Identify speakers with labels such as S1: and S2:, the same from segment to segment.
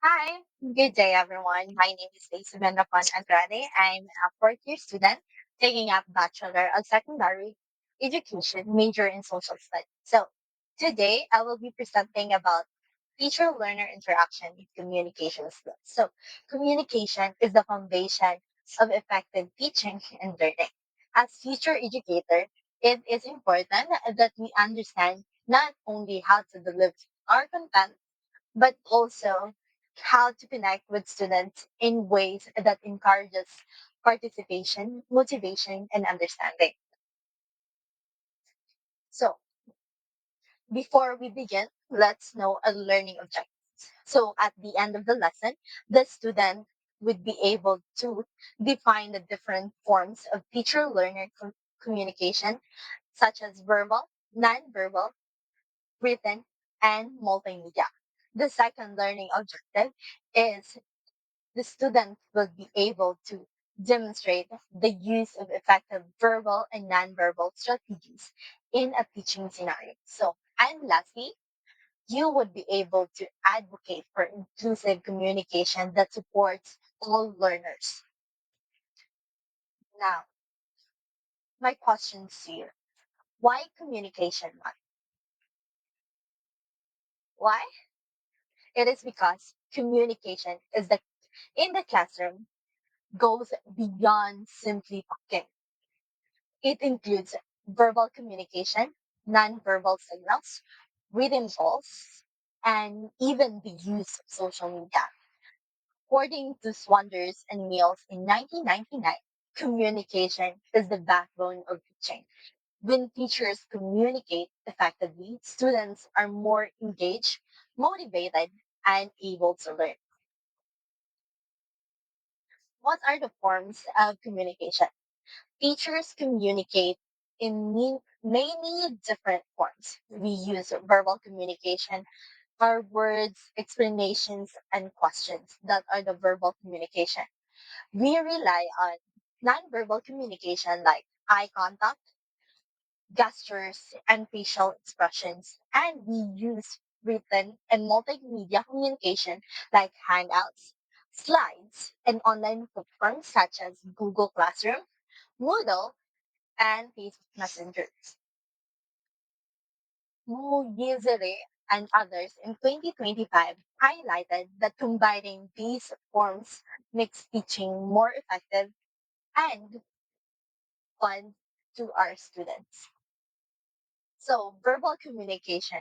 S1: Hi, good day everyone. My name is Lacey Benrapon Andrade. I'm a fourth year student taking up Bachelor of Secondary Education major in Social Studies. So today I will be presenting about teacher-learner interaction in communication skills. So communication is the foundation of effective teaching and learning. As future educator, it is important that we understand not only how to deliver our content but also how to connect with students in ways that encourages participation, motivation, and understanding. So before we begin, let's know a learning objective. So at the end of the lesson, the student would be able to define the different forms of teacher-learner communication, such as verbal, non-verbal, written, and multimedia. The second learning objective is the student will be able to demonstrate the use of effective verbal and nonverbal strategies in a teaching scenario. So, and lastly, you would be able to advocate for inclusive communication that supports all learners. Now, my question to you, why communication matters? Why? It is because communication is the in the classroom goes beyond simply talking. It includes verbal communication, nonverbal signals, written goals, and even the use of social media. According to Swanders and Mills in 1999, communication is the backbone of teaching. When teachers communicate effectively, students are more engaged, motivated, and able to learn. What are the forms of communication? Teachers communicate in many different forms. We use verbal communication, our words, explanations, and questions that are the verbal communication. We rely on nonverbal communication like eye contact, gestures, and facial expressions. And we use written and multimedia communication like handouts, slides, and online platforms such as Google Classroom, Moodle, and Facebook Messenger. Mugizere and others in 2025 highlighted that combining these forms makes teaching more effective and fun to our students. So, verbal communication.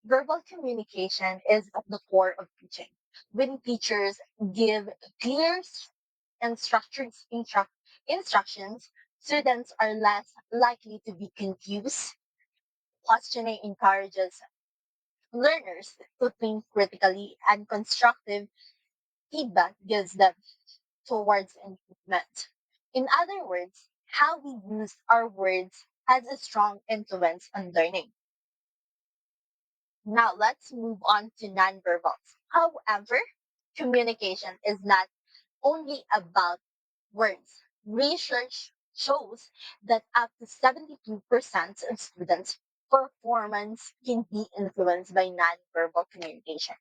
S1: Verbal communication is at the core of teaching. When teachers give clear and structured instructions, students are less likely to be confused. Questioning encourages learners to think critically, and constructive feedback gives them towards improvement. In other words, how we use our words has a strong influence on learning. Now let's move on to nonverbals. However, communication is not only about words. Research shows that up to 72% of students' performance can be influenced by nonverbal communication,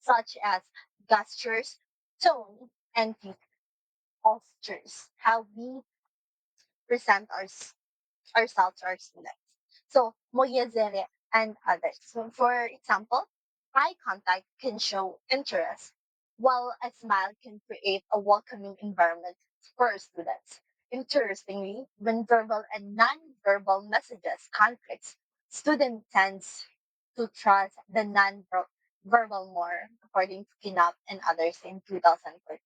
S1: such as gestures, tone, and postures, how we present ourselves to our students. So, moyezere and others. So, for example, eye contact can show interest, while a smile can create a welcoming environment for our students. Interestingly, when verbal and non-verbal messages conflicts, student tends to trust the non-verbal more, according to Kinap and others in 2014.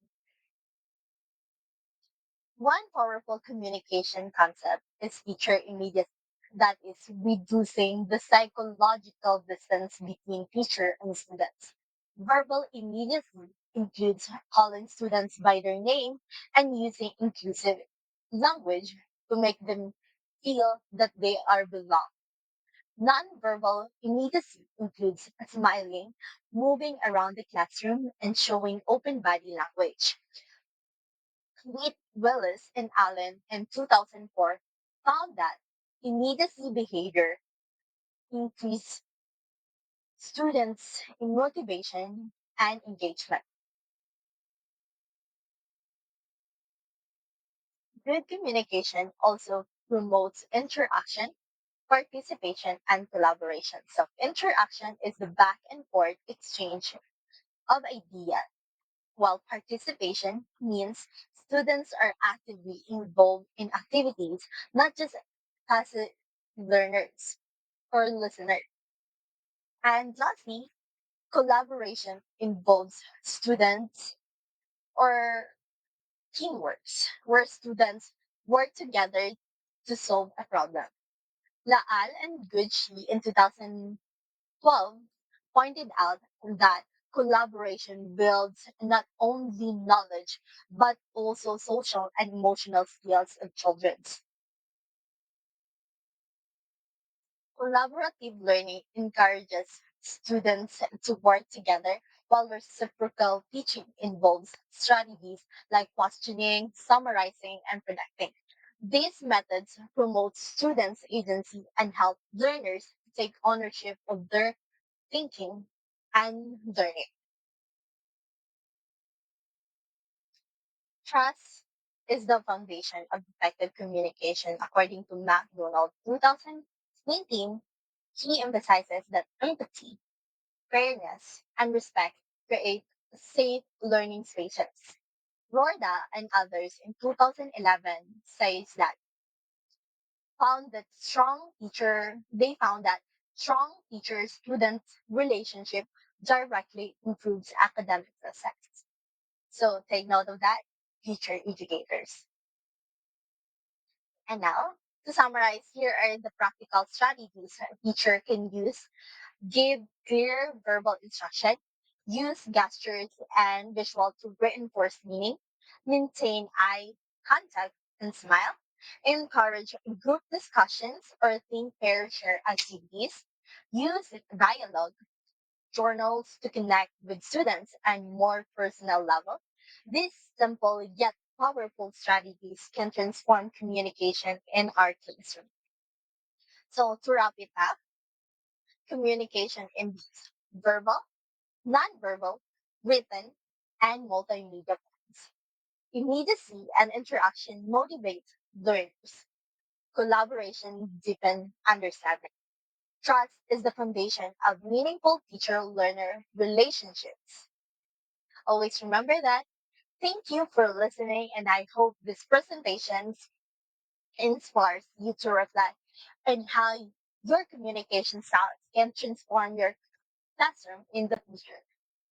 S1: One powerful communication concept is teacher immediacy. That is reducing the psychological distance between teacher and students. Verbal immediacy includes calling students by their name and using inclusive language to make them feel that they are belong. Nonverbal immediacy includes smiling, moving around the classroom, and showing open body language. Smith, Willis, and Allen in 2004 found that immediacy behavior increased students in motivation and engagement. Good communication also promotes interaction, participation, and collaboration. So interaction is the back and forth exchange of ideas, while participation means students are actively involved in activities, not just passive learners or listeners. And lastly, collaboration involves students or teamworks, where students work together to solve a problem. Laal and Gucci in 2012 pointed out that collaboration builds not only knowledge but also social and emotional skills of children. Collaborative learning encourages students to work together, while reciprocal teaching involves strategies like questioning, summarizing, and predicting. These methods promote students' agency and help learners take ownership of their thinking and learning. Trust is the foundation of effective communication, according to McDonald 2019. He emphasizes that empathy, fairness, and respect create safe learning spaces. Rorda and others in 2011 says that they found that strong teacher-student relationship directly improves academic success. So take note of that, teacher educators. And now, to summarize, here are the practical strategies a teacher can use. Give clear verbal instruction. Use gestures and visual to reinforce meaning. Maintain eye contact and smile. Encourage group discussions or think pair share activities. Use dialogue journals to connect with students and more personal level. These simple yet powerful strategies can transform communication in our classroom. So to wrap it up, communication in verbal, nonverbal, written, and multimedia forms. Immediacy and interaction motivate learners. Collaboration deepen understanding. Trust is the foundation of meaningful teacher-learner relationships. Always remember that. Thank you for listening, and I hope this presentation inspires you to reflect on how your communication styles can transform your classroom in the future.